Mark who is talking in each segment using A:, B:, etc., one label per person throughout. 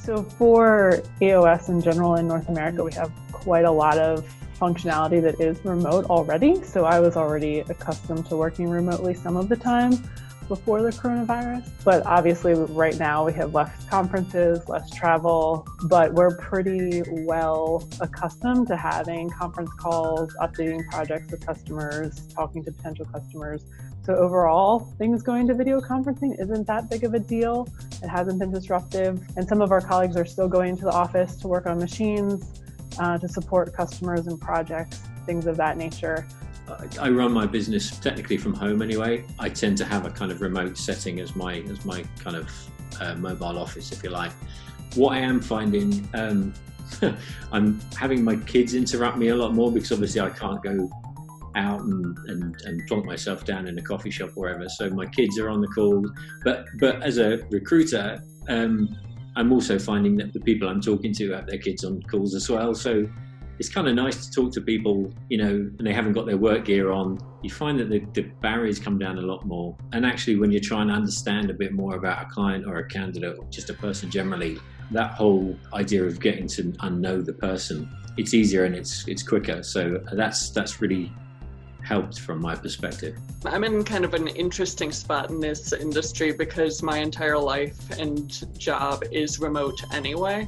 A: So for EOS in general in North America, we have quite a lot of functionality that is remote already. So I was already accustomed to working remotely some of the time before the coronavirus. But obviously right now we have less conferences, less travel, but we're pretty well accustomed to having conference calls, updating projects with customers, talking to potential customers. So overall, things going to video conferencing isn't that big of a deal. It hasn't been disruptive. And some of our colleagues are still going to the office to work on machines, to support customers and projects, things of that nature.
B: I run my business technically from home anyway. I tend to have a kind of remote setting as my kind of mobile office, if you like. What I am finding, I'm having my kids interrupt me a lot more because obviously I can't go out and plonk myself down in a coffee shop or wherever. So my kids are on the call. But as a recruiter, I'm also finding that the people I'm talking to have their kids on calls as well. So it's kind of nice to talk to people, and they haven't got their work gear on. You find that the barriers come down a lot more. And actually, when you're trying to understand a bit more about a client or a candidate or just a person generally, that whole idea of getting to know the person, it's easier and it's quicker. So that's really helped from my perspective.
C: I'm in kind of an interesting spot in this industry because my entire life and job is remote anyway.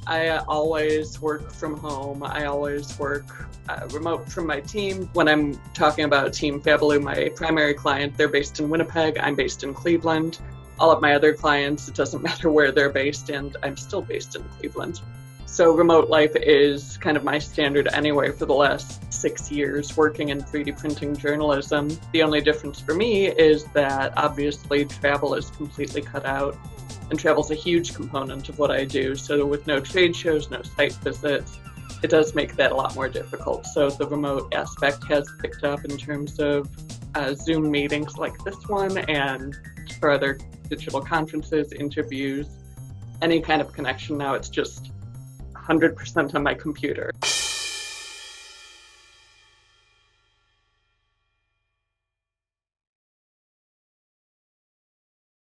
C: I always work from home. I always work remote from my team. When I'm talking about Team Fabaloo, my primary client, they're based in Winnipeg. I'm based in Cleveland. All of my other clients, it doesn't matter where they're based, and I'm still based in Cleveland. So remote life is kind of my standard anyway for the last 6 years working in 3D printing journalism. The only difference for me is that obviously travel is completely cut out. And travel's a huge component of what I do. So with no trade shows, no site visits, it does make that a lot more difficult. So the remote aspect has picked up in terms of Zoom meetings like this one and for other digital conferences, interviews, any kind of connection now. It's just 100% on my computer.